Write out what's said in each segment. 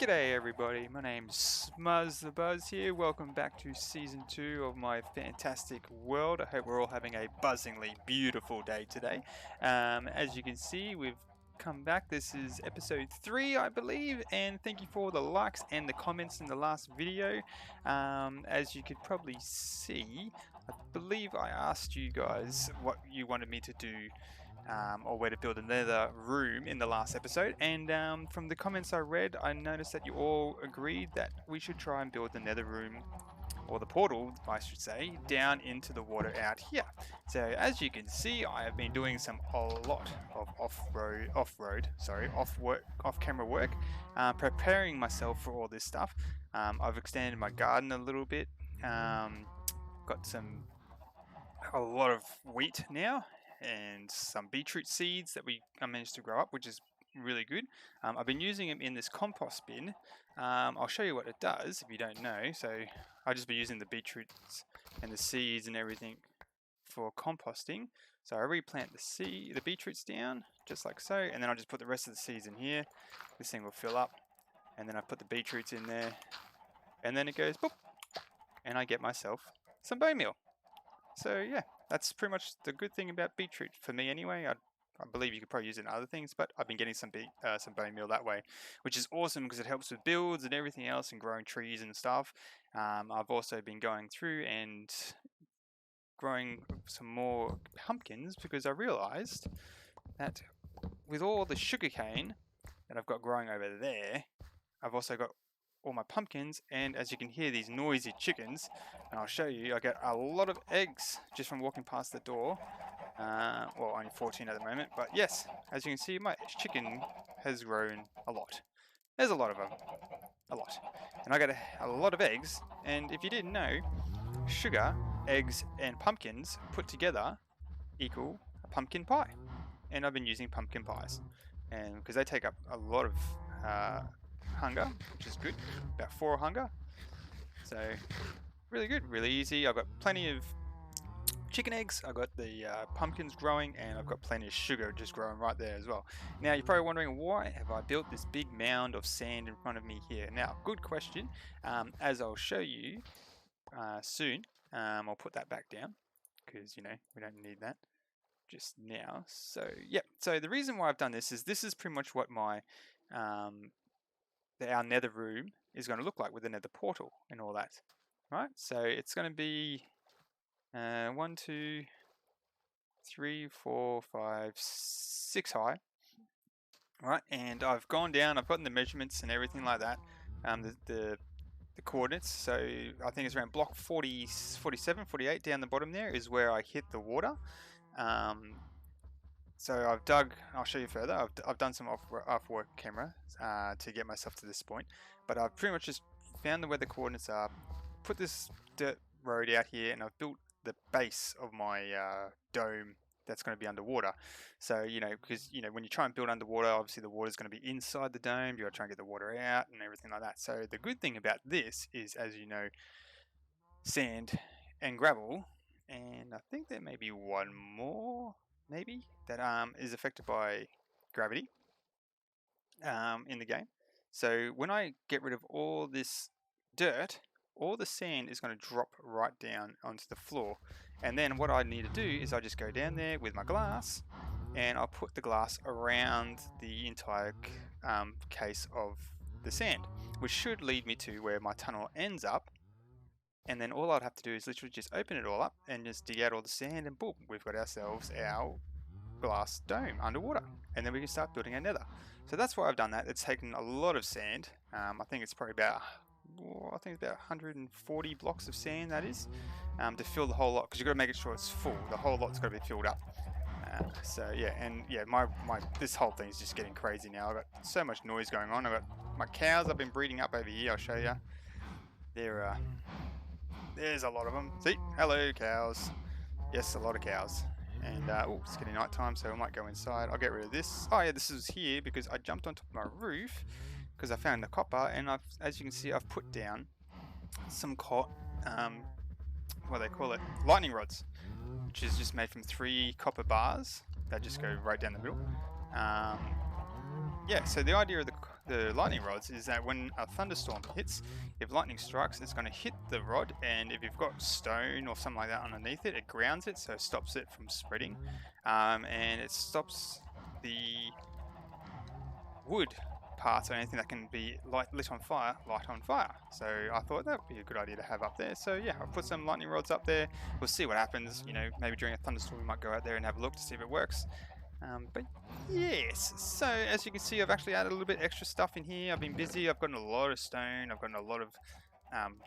G'day everybody, my name's SmuzzTheBuzz here. Welcome back to Season 2 of my fantastic world. I hope we're all having a buzzingly beautiful day today. As you can see, we've come back. This is episode 3, I believe, and thank you for the likes and the comments in the last video. As you could probably see, I believe I asked you guys what you wanted me to do or where to build a nether room in the last episode, and from the comments I read, I noticed that you all agreed that we should try and build the nether room, or the portal I should say, down into the water out here. So as you can see, I have been doing a lot of off-camera work, preparing myself for all this stuff. I've extended my garden a little bit, got a lot of wheat now, and some beetroot seeds that I managed to grow up, which is really good. I've been using them in this compost bin. I'll show you what it does if you don't know. So I'll just be using the beetroots and the seeds and everything for composting. So I replant the beetroots down just like so, and then I'll just put the rest of the seeds in here. This thing will fill up, and then I put the beetroots in there, and then it goes boop, and I get myself some bone meal. So yeah, that's pretty much the good thing about beetroot for me anyway. I believe you could probably use it in other things, but I've been getting some bone meal that way, which is awesome because it helps with builds and everything else and growing trees and stuff. I've also been going through and growing some more pumpkins because I realized that with all the sugarcane that I've got growing over there, I've also got all my pumpkins, and as you can hear these noisy chickens, and I'll show you, I get a lot of eggs just from walking past the door. Well, only 14 at the moment, but yes, as you can see, my chicken has grown a lot. There's a lot of them, a lot, and I get a lot of eggs. And if you didn't know, sugar, eggs, and pumpkins put together equal a pumpkin pie, and I've been using pumpkin pies, and because they take up a lot of hunger, which is good, about 4 hunger, so really good, really easy. I've got plenty of chicken eggs, I've got the pumpkins growing, and I've got plenty of sugar just growing right there as well. Now you're probably wondering, why have I built this big mound of sand in front of me here? Now, good question. As I'll show you soon, I'll put that back down because we don't need that just now. So yeah, so the reason why I've done this is pretty much what my our nether room is going to look like with the nether portal and all that, right? So it's going to be 1, 2, 3, 4, 5, 6 high, right? And I've gone down, I've gotten the measurements and everything like that, the coordinates. So I think it's around block 40, 47, 48 down the bottom there is where I hit the water. So I've dug, I'll show you further, I've done some off-work camera to get myself to this point, but I've pretty much just found where the coordinates are, put this dirt road out here, and I've built the base of my dome that's going to be underwater. So, because, when you try and build underwater, obviously the water's going to be inside the dome, you got to try and get the water out and everything like that. So the good thing about this is, as you know, sand and gravel, and I think there may be one more, maybe, that is affected by gravity in the game. So when I get rid of all this dirt, all the sand is going to drop right down onto the floor. And then what I need to do is I just go down there with my glass, and I'll put the glass around the entire case of the sand, which should lead me to where my tunnel ends up. And then all I'd have to do is literally just open it all up and just dig out all the sand, and boom, we've got ourselves our glass dome underwater, and then we can start building our nether. So that's why I've done that. It's taken a lot of sand. I think it's probably about 140 blocks of sand, that is, to fill the whole lot, because you've got to make sure it's full. The whole lot's got to be filled up. So yeah, and yeah, this whole thing is just getting crazy now. I've got so much noise going on. I've got my cows I've been breeding up over here. I'll show you. There's a lot of them. See? Hello, cows. Yes, a lot of cows. And, it's getting night time, so I might go inside. I'll get rid of this. Oh, yeah, this is here because I jumped on top of my roof because I found the copper, and as you can see, I've put down some what they call it, lightning rods, which is just made from 3 copper bars that just go right down the middle. Yeah, so the idea of the lightning rods is that when a thunderstorm hits, if lightning strikes, it's going to hit the rod, and if you've got stone or something like that underneath it, it grounds it, so it stops it from spreading, and it stops the wood parts or anything that can be lit on fire, light on fire. So I thought that would be a good idea to have up there. So yeah, I'll put some lightning rods up there. We'll see what happens. You know, maybe during a thunderstorm we might go out there and have a look to see if it works. But yes, so as you can see, I've actually added a little bit extra stuff in here. I've been busy. I've gotten a lot of stone. I've gotten a lot of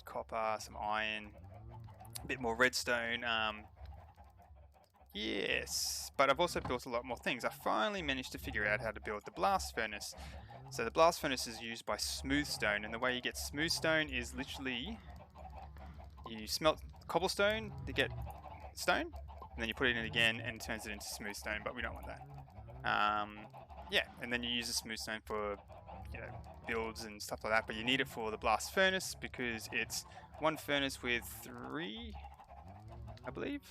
copper, some iron, a bit more redstone. Yes, but I've also built a lot more things. I finally managed to figure out how to build the blast furnace. So the blast furnace is used by smooth stone, and the way you get smooth stone is literally you smelt cobblestone to get stone, and then you put it in again and it turns it into smooth stone, but we don't want that. Yeah, and then you use the smooth stone for, you know, builds and stuff like that, but you need it for the blast furnace because it's one furnace with 3, I believe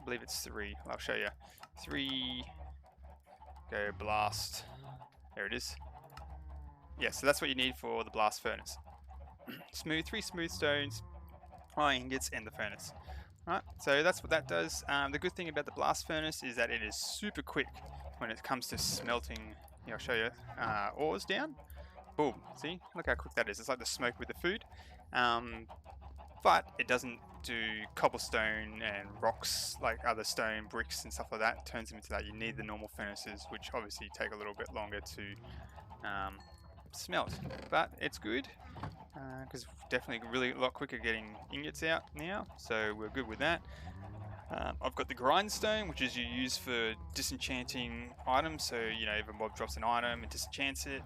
it's 3. I'll show you. 3, go blast, there it is. Yeah, so that's what you need for the blast furnace. 3 smooth stones, iron ingots, and the furnace. Right, so that's what that does. The good thing about the blast furnace is that it is super quick when it comes to smelting. I'll show you ores down. Boom, see, look how quick that is. It's like the smoke with the food. But it doesn't do cobblestone and rocks like other stone, bricks and stuff like that. It turns them into that. You need the normal furnaces, which obviously take a little bit longer to smelt. But it's good because definitely really a lot quicker getting ingots out now. So we're good with that. I've got the grindstone, which is you use for disenchanting items. So, you know, if a mob drops an item, it disenchants it.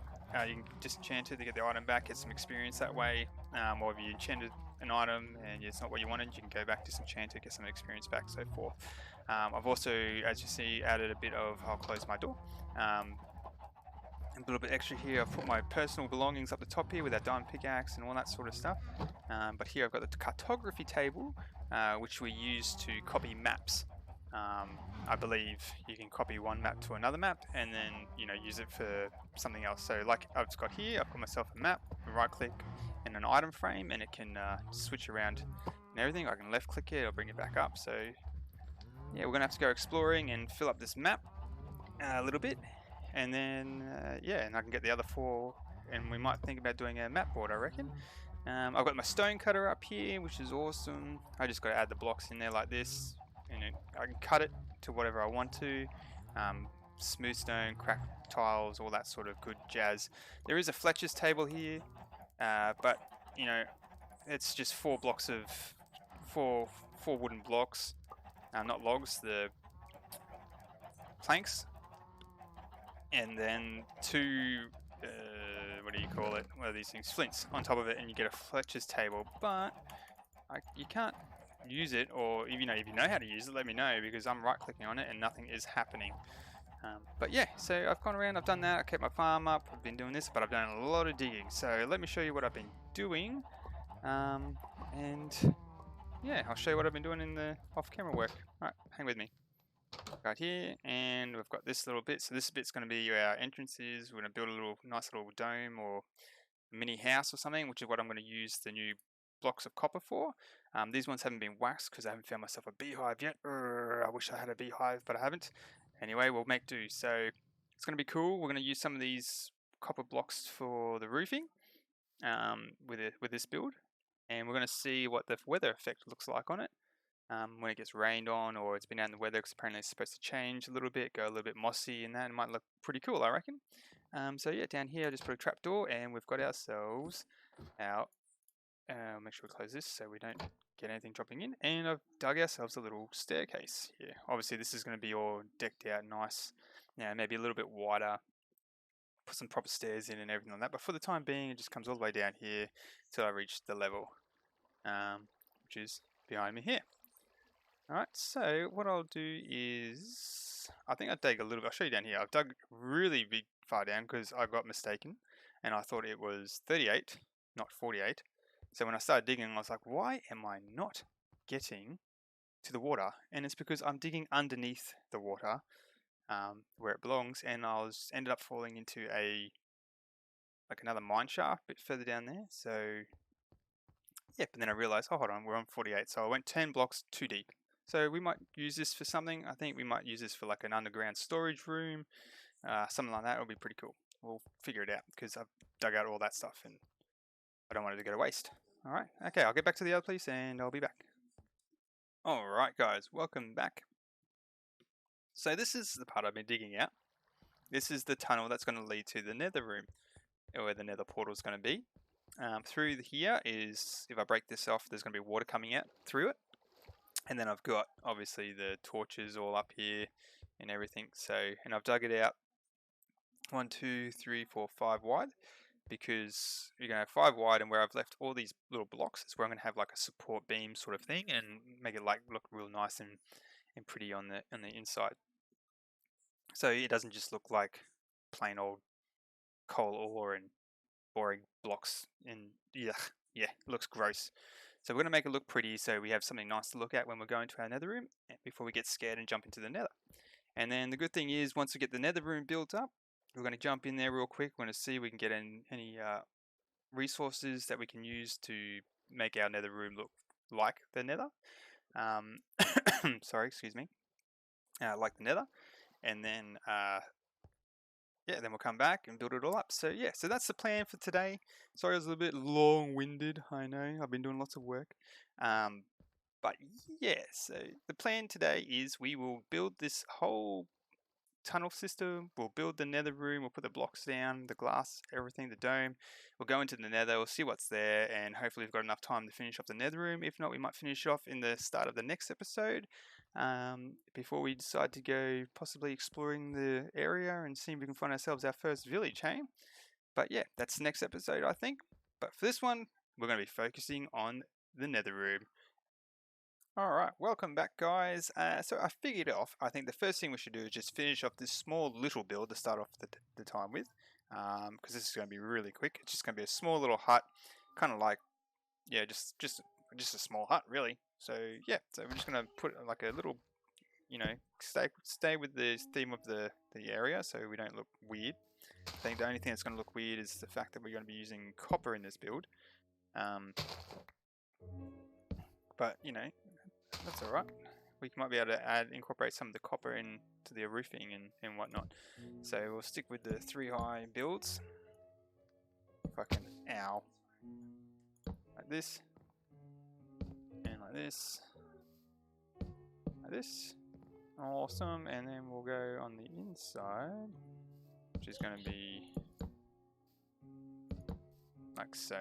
You can disenchant it to get the item back, get some experience that way. Or if you enchanted an item and it's not what you wanted, you can go back, disenchant it, get some experience back, so forth. I've also, as you see, added a bit of, I'll close my door. A little bit extra here, I've put my personal belongings up the top here with that diamond pickaxe and all that sort of stuff. But here I've got the cartography table, which we use to copy maps. I believe you can copy one map to another map and then, you know, use it for something else. So like I've just got here, I've got myself a map, right click in an item frame, and it can switch around and everything. I can left click it, I'll bring it back up. So yeah, we're gonna have to go exploring and fill up this map a little bit. And then, yeah, and I can get the other 4, and we might think about doing a map board, I reckon. I've got my stone cutter up here, which is awesome. I just got to add the blocks in there like this, and I can cut it to whatever I want to. Smooth stone, crack tiles, all that sort of good jazz. There is a Fletcher's table here, but, you know, it's just 4 blocks of, 4 wooden blocks, not logs, the planks. And then 2, what do you call it? What are these things? Flints on top of it, and you get a Fletcher's table. But you can't use it, or if you know how to use it, let me know, because I'm right-clicking on it and nothing is happening. But yeah, so I've gone around, I've done that, I kept my farm up, I've been doing this, but I've done a lot of digging. So let me show you what I've been doing, and yeah, I'll show you what I've been doing in the off-camera work. All right, hang with me. Right here, and we've got this little bit. So this bit's going to be our entrances. We're going to build a nice little dome or a mini house or something, which is what I'm going to use the new blocks of copper for. These ones haven't been waxed because I haven't found myself a beehive yet. I wish I had a beehive, but I haven't. Anyway, we'll make do. So it's going to be cool. We're going to use some of these copper blocks for the roofing with this build, and we're going to see what the weather effect looks like on it. When it gets rained on, or it's been out in the weather, because apparently it's supposed to change a little bit, go a little bit mossy, and that, it might look pretty cool, I reckon. So yeah, down here I just put a trapdoor, and we've got ourselves our, make sure we close this so we don't get anything dropping in, and I've dug ourselves a little staircase here. Obviously this is going to be all decked out nice, maybe a little bit wider, put some proper stairs in and everything like that, but for the time being it just comes all the way down here till I reach the level, which is behind me here. Alright, so what I'll do is, I think I'll dig a little bit, I'll show you down here. I've dug really big far down because I got mistaken and I thought it was 38, not 48. So when I started digging, I was like, why am I not getting to the water? And it's because I'm digging underneath the water, where it belongs, and ended up falling into a like another mine shaft a bit further down there. So yeah, but then I realized, oh, hold on, we're on 48. So I went 10 blocks too deep. So we might use this for something. I think we might use this for like an underground storage room, something like that. It'll be pretty cool. We'll figure it out because I've dug out all that stuff and I don't want it to go to waste. All right, okay, I'll get back to the other place and I'll be back. All right, guys, welcome back. So this is the part I've been digging out. This is the tunnel that's going to lead to the Nether Room, where the Nether portal is going to be. Through here is, if I break this off, there's going to be water coming out through it. And then I've got, obviously, the torches all up here and everything. So, and I've dug it out 1, 2, 3, 4, 5 wide. Because you're going to have 5 wide, and where I've left all these little blocks is where I'm going to have like a support beam sort of thing and make it like look real nice and pretty on the inside. So it doesn't just look like plain old coal ore and boring blocks and yeah, it looks gross. So we're going to make it look pretty so we have something nice to look at when we're going to our nether room before we get scared and jump into the nether. And then the good thing is once we get the nether room built up, we're going to jump in there real quick. We're going to see if we can get any resources that we can use to make our nether room look like the nether. Sorry, excuse me. Like the nether. And then yeah, then we'll come back and build it all up. So yeah, so that's the plan for today. Sorry I was a little bit long-winded, I know, I've been doing lots of work. But yeah, so the plan today is we will build this whole tunnel system, we'll build the nether room, we'll put the blocks down, the glass, everything, the dome. We'll go into the nether, we'll see what's there, and hopefully we've got enough time to finish off the nether room. If not, we might finish off in the start of the next episode. Before we decide to go possibly exploring the area and see if we can find ourselves our first village, hey? But yeah, that's the next episode, I think. But for this one, we're going to be focusing on the nether room. Alright, welcome back guys. So I figured off, I think the first thing we should do is just finish off this small little build to start off the time with. Because this is going to be really quick. It's just going to be a small little hut, kind of like, yeah, just a small hut really. So yeah, so we're just going to put like a little, you know, stay with the theme of the area so we don't look weird. I think the only thing that's going to look weird is the fact that we're going to be using copper in this build. But you know, that's alright. We might be able to incorporate some of the copper into the roofing and whatnot. So we'll stick with the 3 high builds. If I can, ow. Like this. And like this. Like this. Awesome. And then we'll go on the inside, which is going to be like so.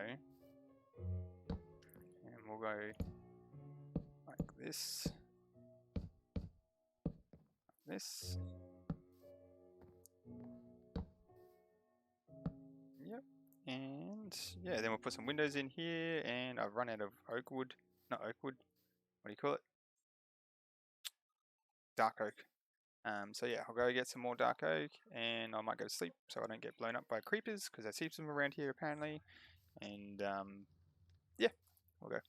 And we'll go like this. This. Yep. And yeah, then we'll put some windows in here, and I've run out of oak wood. Not oak wood. What do you call it? Dark oak. So yeah, I'll go get some more dark oak, and I might go to sleep so I don't get blown up by creepers, because there's heaps of them around here apparently. And yeah, we'll go.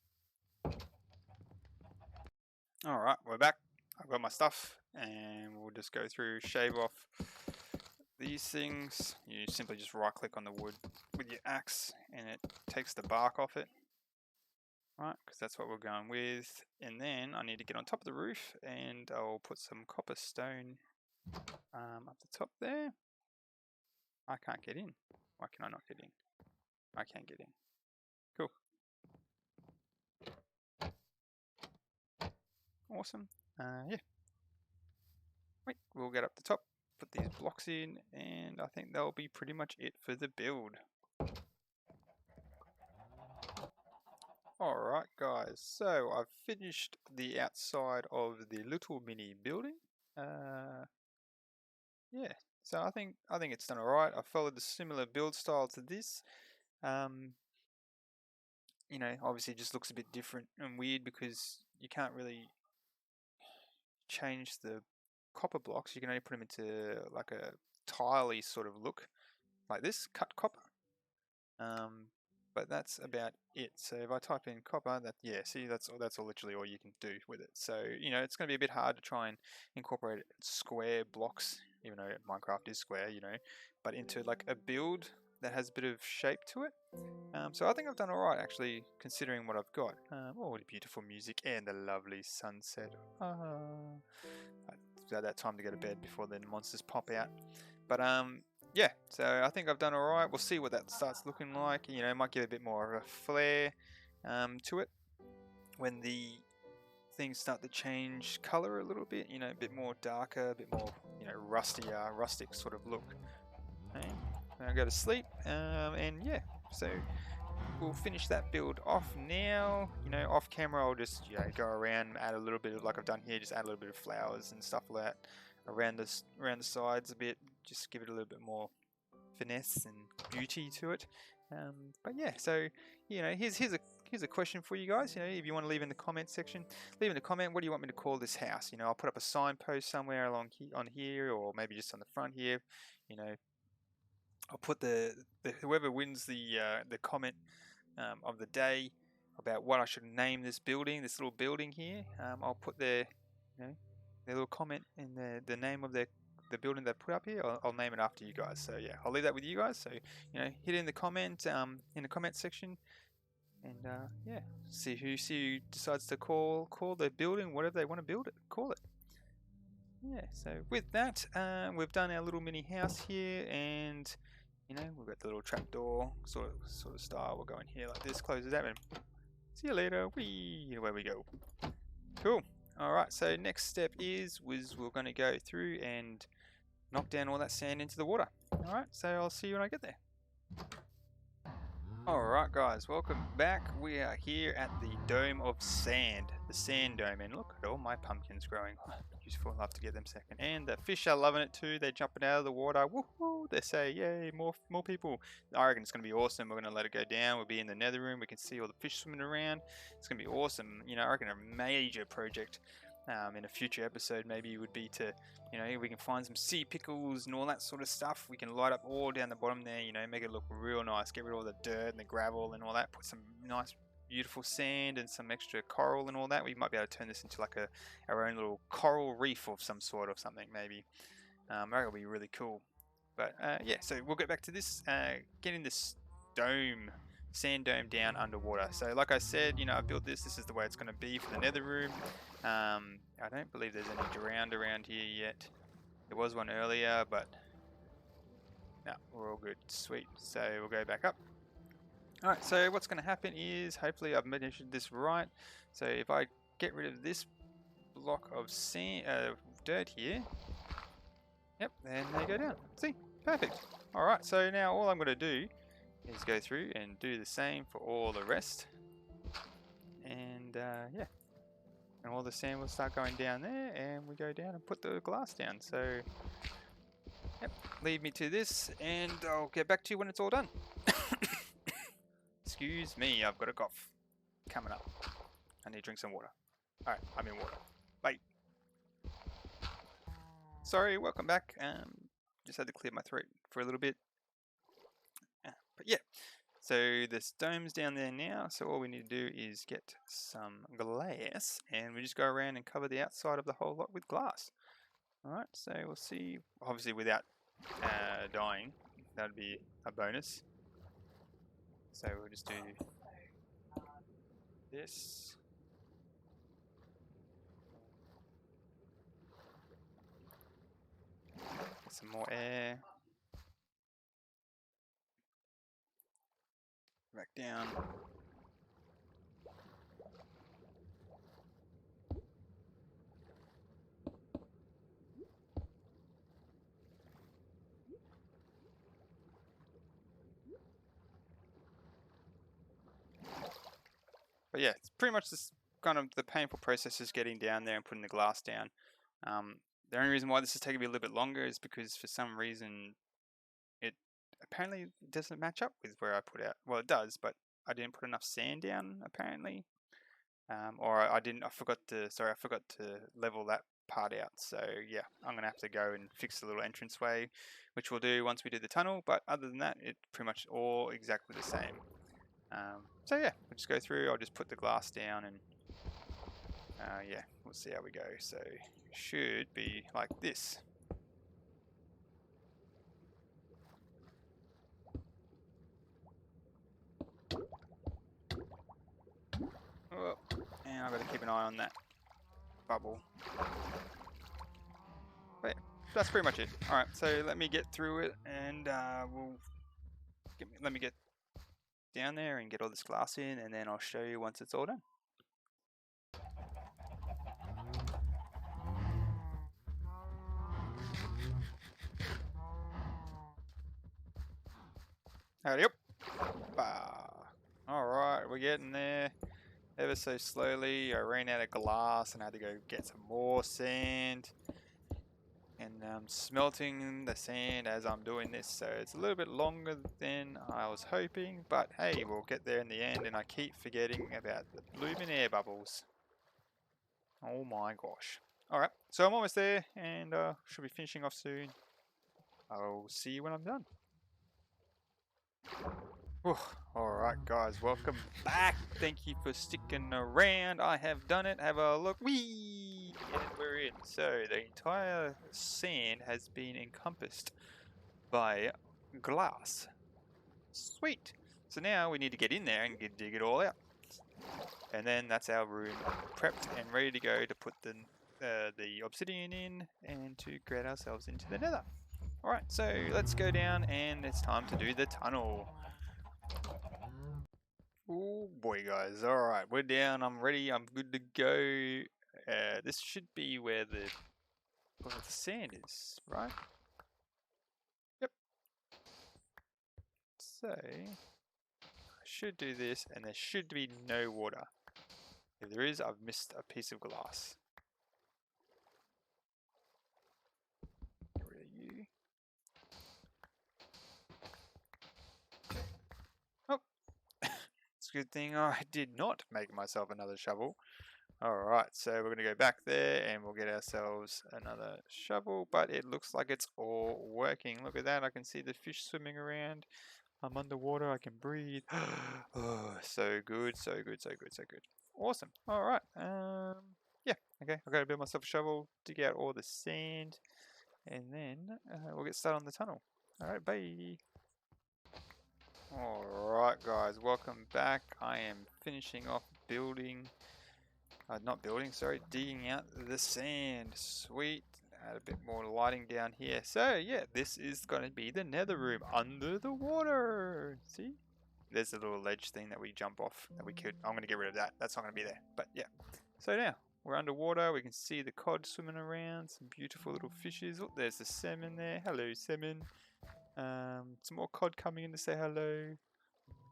Alright, we're back. I've got my stuff, and we'll just go through, shave off these things. You simply just right click on the wood with your axe and it takes the bark off it. Right, because that's what we're going with. And then I need to get on top of the roof, and I'll put some copper stone up the top there. I can't get in. Why can I not get in? I can't get in. Cool. Awesome. Yeah. Wait, we'll get up the top, put these blocks in, and I think that'll be pretty much it for the build. Alright guys, so I've finished the outside of the little mini building. Yeah, so I think it's done alright. I followed the similar build style to this. You know, obviously it just looks a bit different and weird because you can't really change the copper blocks. You can only put them into like a tiley sort of look, like this, cut copper. But that's about it. So if I type in copper, yeah, see, that's all literally all you can do with it. So you know, it's going to be a bit hard to try and incorporate square blocks, even though Minecraft is square, you know, but into like a build that has a bit of shape to it. So I think I've done alright actually, considering what I've got. Oh, the beautiful music and the lovely sunset. It's about that time to go to bed before the monsters pop out. But yeah, so I think I've done alright. We'll see what that starts looking like. You know, it might give a bit more of a flair to it when the things start to change colour a little bit. You know, a bit more darker, a bit more, you know, rustic sort of look. Okay. I'll go to sleep, and yeah, so we'll finish that build off now. You know, off camera I'll just, you know, go around, add a little bit of, like I've done here, just add a little bit of flowers and stuff like that around the sides a bit, just give it a little bit more finesse and beauty to it. But yeah, so you know, here's a question for you guys. You know, if you want to leave in the comment section, leave in the comment, what do you want me to call this house? You know, I'll put up a signpost somewhere along on here, or maybe just on the front here. You know, I'll put the whoever wins the comment of the day about what I should name this building, this little building here. I'll put their, you know, their little comment in the name of the building they put up here. I'll name it after you guys. So yeah, I'll leave that with you guys. So you know, hit in the comment section, and yeah, see who decides to call the building whatever they want to build it, call it. Yeah. So with that, we've done our little mini house here, and you know, we've got the little trapdoor sort of style. We'll go in here like this, closes that, and see you later. Away we go. Cool. Alright, so next step is we're going to go through and knock down all that sand into the water. Alright, so I'll see you when I get there. Alright guys, welcome back. We are here at the Dome of Sand, the Sand Dome, and look at all my pumpkins growing. Beautiful, love to get them second. And the fish are loving it too. They're jumping out of the water. Woohoo! They say, yay, more people. I reckon it's going to be awesome. We're going to let it go down. We'll be in the Nether Room. We can see all the fish swimming around. It's going to be awesome. You know, I reckon a major project in a future episode maybe would be to, you know, we can find some sea pickles and all that sort of stuff. We can light up all down the bottom there, you know, make it look real nice. Get rid of all the dirt and the gravel and all that. Put some nice beautiful sand and some extra coral and all that. We might be able to turn this into like our own little coral reef of some sort of something maybe. That would be really cool. But yeah, so we'll get back to this, getting this sand dome down underwater. So like I said, you know, I built this is the way it's going to be for the Nether Room. I don't believe there's any drowned around here yet. There was one earlier, but no, we're all good. Sweet. So we'll go back up. Alright, so what's going to happen is, hopefully I've measured this right. So if I get rid of this block of dirt here, yep, then they go down. See? Perfect. Alright, so now all I'm going to do is go through and do the same for all the rest. And yeah. And all the sand will start going down there, and we go down and put the glass down. So, yep, leave me to this, and I'll get back to you when it's all done. Excuse me, I've got a cough coming up. I need to drink some water. Alright, I'm in water. Bye. Sorry, welcome back. Just had to clear my throat for a little bit. But yeah, so this dome's down there now, so all we need to do is get some glass, and we just go around and cover the outside of the whole lot with glass. Alright, so we'll see, obviously without dying, that would be a bonus. So we'll just do this. Get some more air. Back down. But yeah, it's pretty much this kind of the painful process is getting down there and putting the glass down. The only reason why this is taking me a little bit longer is because for some reason it apparently doesn't match up with where I put out. Well, it does, but I didn't put enough sand down apparently, or I forgot to level that part out. So yeah, I'm gonna have to go and fix the little entranceway, which we'll do once we do the tunnel. But other than that, it's pretty much all exactly the same. So yeah, we'll just go through. I'll just put the glass down, and yeah, we'll see how we go. So it should be like this. got to keep an eye on that bubble. But yeah, that's pretty much it. Alright, so let me get through it and let me get down there and get all this glass in, and then I'll show you once it's all done. Howdy up. Alright, we're getting there ever so slowly. I ran out of glass and I had to go get some more sand. And I'm smelting the sand as I'm doing this, so it's a little bit longer than I was hoping, but hey, we'll get there in the end. And I keep forgetting about the blooming air bubbles. Oh my gosh. Alright, so I'm almost there and should be finishing off soon. I'll see you when I'm done. Alright guys, welcome back. Thank you for sticking around. I have done it. Have a look. Whee! And we're in. So the entire sand has been encompassed by glass. Sweet. So now we need to get in there and dig it all out. And then that's our room prepped and ready to go to put the obsidian in and to create ourselves into the nether. Alright, so let's go down and it's time to do the tunnel. Oh boy guys, alright, we're down, I'm ready, I'm good to go. This should be where the sand is, right? Yep. So, I should do this and there should be no water. If there is, I've missed a piece of glass. Get rid of you. Oh! It's a good thing I did not make myself another shovel. Alright, so we're going to go back there and we'll get ourselves another shovel, but it looks like it's all working. Look at that, I can see the fish swimming around. I'm underwater, I can breathe. Oh, so good, so good, so good, so good. Awesome. Alright, yeah, okay, I've got to build myself a shovel, dig out all the sand, and then we'll get started on the tunnel. Alright, bye. Alright guys, welcome back. I am finishing off building. Digging out the sand. Sweet. Add a bit more lighting down here. So, yeah, this is going to be the nether room under the water. See? There's a little ledge thing that we jump off that we could. I'm going to get rid of that. That's not going to be there. But, yeah. So, now, we're underwater. We can see the cod swimming around. Some beautiful little fishes. Oh, there's the salmon there. Hello, salmon. Some more cod coming in to say hello.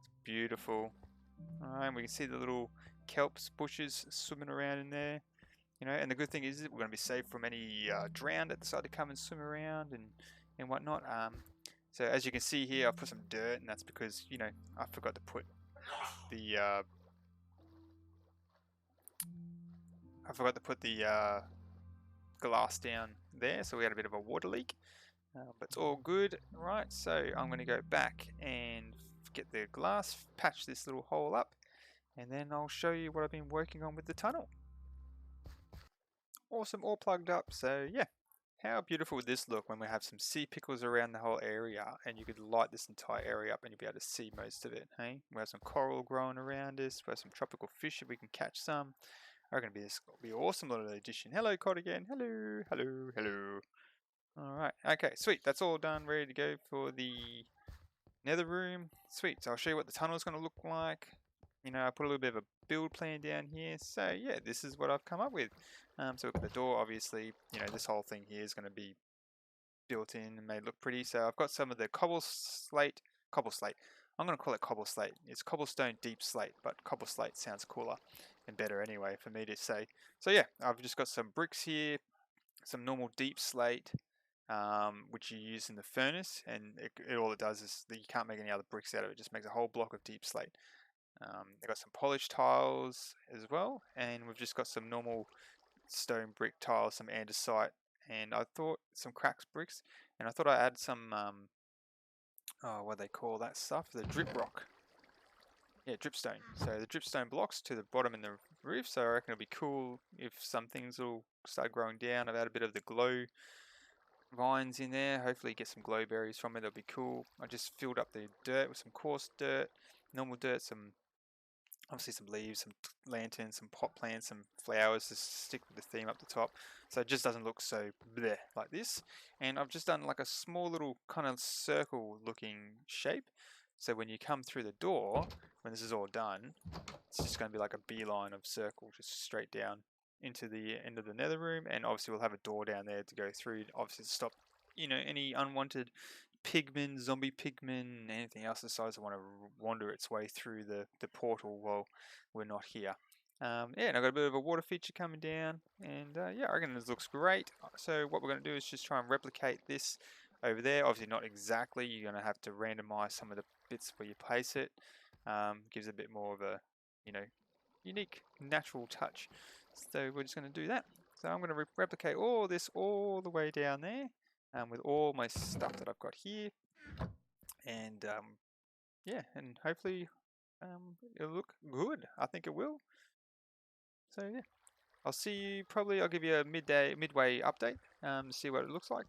It's beautiful. Alright, we can see the little kelps bushes swimming around in there, you know, and the good thing is that we're going to be safe from any drowned that decide to come and swim around and whatnot. So as you can see here, I've put some dirt, and that's because, you know, I forgot to put the glass down there, so we had a bit of a water leak, but it's all good. Right, so I'm going to go back and get the glass, patch this little hole up, and then I'll show you what I've been working on with the tunnel. Awesome, all plugged up. So yeah, how beautiful would this look when we have some sea pickles around the whole area, and you could light this entire area up and you'll be able to see most of it, hey? We have some coral growing around us, we have some tropical fish if we can catch some. I reckon this will be an awesome little addition. Hello cod again, hello, hello, hello. Alright, okay, sweet, that's all done, ready to go for the nether room. Sweet, so I'll show you what the tunnel is going to look like. You know, I put a little bit of a build plan down here. So yeah, this is what I've come up with. So we've got the door, obviously, you know, this whole thing here is going to be built in and made look pretty. So I've got some of the cobble slate. I'm going to call it cobble slate. It's cobblestone deep slate, but cobble slate sounds cooler and better anyway for me to say. So yeah, I've just got some bricks here, some normal deep slate, which you use in the furnace, and all it does is that you can't make any other bricks out of it. It just makes a whole block of deep slate. They've got some polished tiles as well, and we've just got some normal stone brick tiles, some andesite, and I thought some cracked bricks, and I thought I'd add some, what do they call that stuff? The drip rock. Yeah, dripstone. So the dripstone blocks to the bottom in the roof, so I reckon it'll be cool if some things will start growing down. I've added a bit of the glow vines in there, hopefully get some glow berries from it, that'll be cool. I just filled up the dirt with some coarse dirt, normal dirt, some obviously some leaves, some lanterns, some pot plants, some flowers to stick with the theme up the top, so it just doesn't look so bleh like this. And I've just done like a small little kind of circle looking shape, so when you come through the door, when this is all done, it's just going to be like a beeline of circle just straight down into the end of the nether room. And obviously we'll have a door down there to go through, obviously to stop, you know, any unwanted pigmen, zombie pigmen, anything else that decides to want to wander its way through the portal while we're not here. Yeah, and I've got a bit of a water feature coming down, and yeah, I reckon this looks great. So what we're going to do is just try and replicate this over there. Obviously not exactly, you're going to have to randomize some of the bits where you place it. Gives a bit more of a, you know, unique natural touch. So we're just going to do that. So I'm going to replicate all this all the way down there, with all my stuff that I've got here, and yeah, and hopefully it'll look good. I think it will. So yeah, I'll see you probably. I'll give you a midway update, see what it looks like,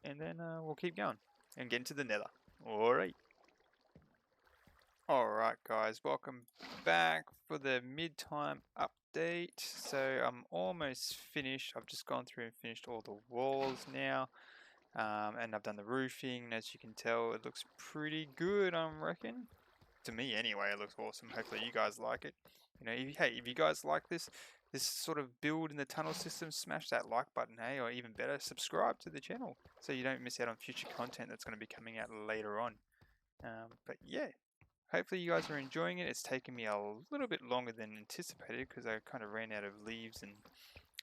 and then we'll keep going and get into the nether. Alright. Alright guys, welcome back for the mid-time update. So I'm almost finished. I've just gone through and finished all the walls now. And I've done the roofing, and as you can tell, it looks pretty good, I reckon. To me anyway, it looks awesome. Hopefully you guys like it. You know, if you guys like this sort of build in the tunnel system, smash that like button, hey, or even better, subscribe to the channel so you don't miss out on future content that's going to be coming out later on. But yeah, hopefully you guys are enjoying it. It's taken me a little bit longer than anticipated because I kind of ran out of leaves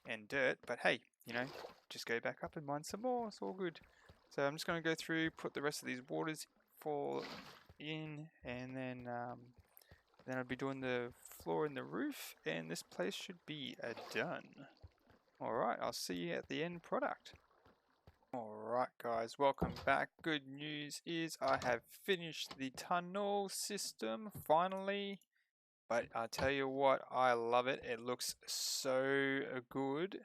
and dirt, but hey, you know, just go back up and mine some more. It's all good. So I'm just going to go through, put the rest of these waters in, and then I'll be doing the floor and the roof, and this place should be done. Alright, I'll see you at the end product. Alright guys, welcome back. Good news is I have finished the tunnel system finally. But I tell you what, I love it. It looks so good,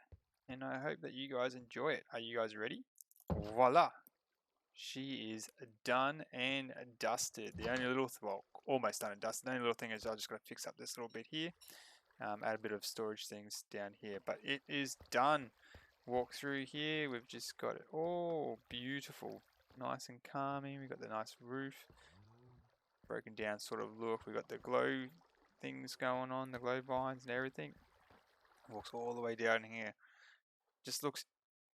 and I hope that you guys enjoy it. Are you guys ready? Voila! She is done and dusted. The only little, well, almost done and dusted. The only little thing is I just got to fix up this little bit here, add a bit of storage things down here. But it is done. Walk through here. We've just got it all beautiful, nice and calming. We've got the nice roof, broken down sort of look. We've got the glow things going on, the glow vines and everything. Walks all the way down here. Just looks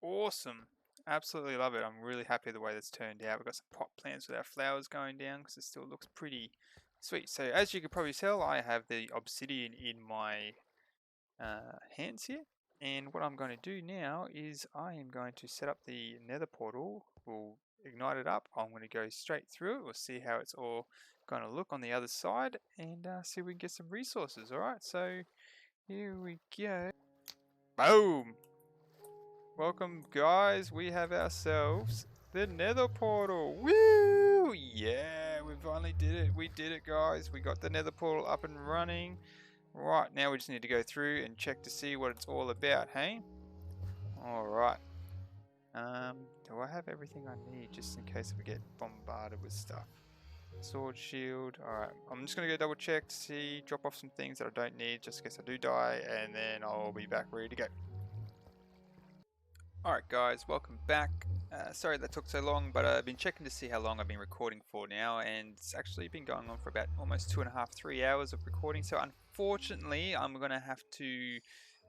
awesome. Absolutely love it. I'm really happy the way that's turned out. We've got some pot plants with our flowers going down because it still looks pretty sweet. So as you can probably tell, I have the obsidian in my hands here. And what I'm going to do now is I am going to set up the nether portal. We'll ignite it up. I'm going to go straight through it. We'll see how it's all going to look on the other side, and see if we can get some resources. Alright, so here we go. Boom! Welcome guys, we have ourselves the nether portal. Woo! Yeah, we finally did it. We did it guys. We got the nether portal up and running. Right, now we just need to go through and check to see what it's all about, hey? Alright. Do I have everything I need just in case we get bombarded with stuff? Sword, shield. Alright, I'm just going to go double check to see, drop off some things that I don't need just in case I do die, and then I'll be back ready to go. Alright guys, welcome back. Sorry that took so long, but I've been checking to see how long I've been recording for now, and it's actually been going on for about almost 2.5–3 hours of recording, so unfortunately I'm going to have to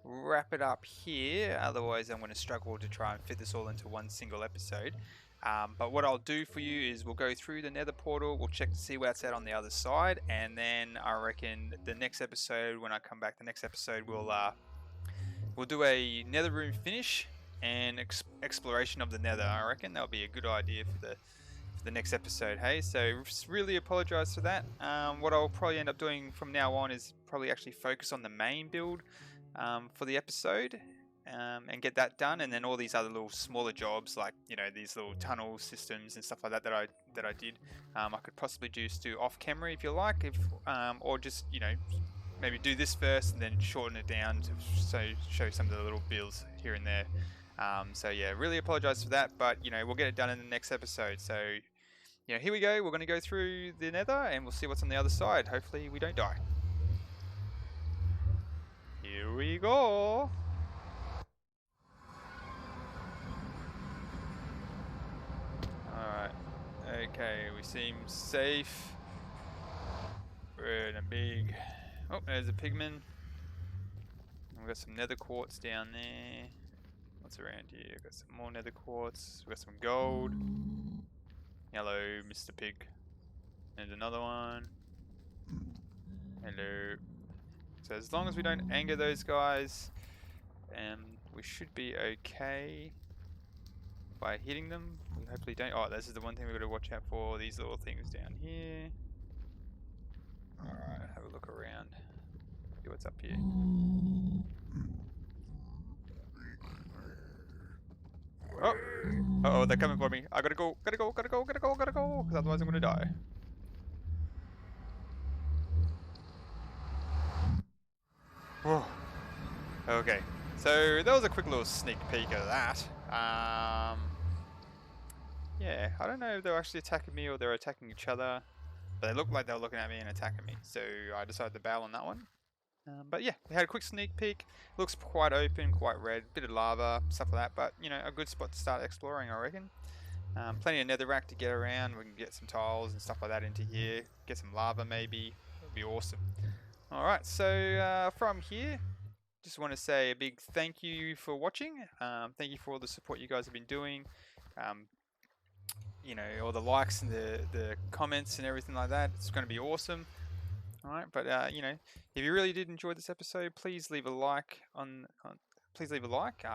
wrap it up here, otherwise I'm going to struggle to try and fit this all into one single episode. But what I'll do for you is we'll go through the nether portal, we'll check to see what's out on the other side, and then I reckon the next episode, when I come back, the next episode we'll do a nether room finish and exploration of the nether. I reckon that'll be a good idea for the next episode, hey? So really apologize for that. What I'll probably end up doing from now on is probably actually focus on the main build for the episode, and get that done, and then all these other little smaller jobs, like, you know, these little tunnel systems and stuff like that that I did, I could possibly just do off camera if you like, or just, you know, maybe do this first and then shorten it down to show some of the little builds here and there. So yeah, really apologize for that, but you know, we'll get it done in the next episode. So, you know, here we go. We're going to go through the nether and we'll see what's on the other side. Hopefully we don't die. Here we go. Alright. Okay, we seem safe. We're in a big... Oh, there's a pigman. We've got some nether quartz down there. What's around here? We've got some more nether quartz. We've got some gold. Hello, Mr. Pig. And another one. Hello. So as long as we don't anger those guys, we should be okay by hitting them. We hopefully don't. Oh, this is the one thing we've got to watch out for. These little things down here. Alright, have a look around. See what's up here. Oh! Uh-oh, they're coming for me. I gotta go, gotta go, gotta go, gotta go, gotta go, because otherwise I'm gonna die. Whoa. Okay, so that was a quick little sneak peek of that. Yeah, I don't know if they're actually attacking me or they're attacking each other, but they looked like they were looking at me and attacking me, so I decided to bail on that one. But yeah, we had a quick sneak peek. Looks quite open, quite red, bit of lava, stuff like that, but you know, a good spot to start exploring, I reckon. Plenty of netherrack to get around. We can get some tiles and stuff like that into here. Get some lava maybe. It'll be awesome. Alright, so from here, just want to say a big thank you for watching. Thank you for all the support you guys have been doing. You know, all the likes and the comments and everything like that. It's going to be awesome. Alright, but you know, if you really did enjoy this episode, please leave a like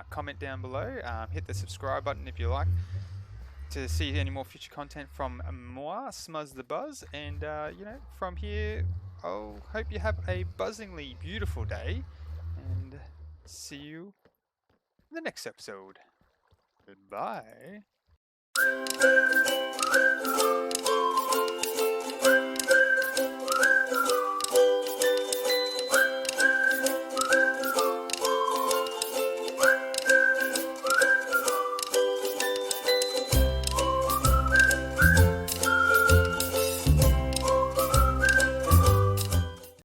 comment down below, hit the subscribe button if you like, to see any more future content from moi, SmuzzTheBuzz, and you know, from here, I'll hope you have a buzzingly beautiful day, and see you in the next episode. Goodbye.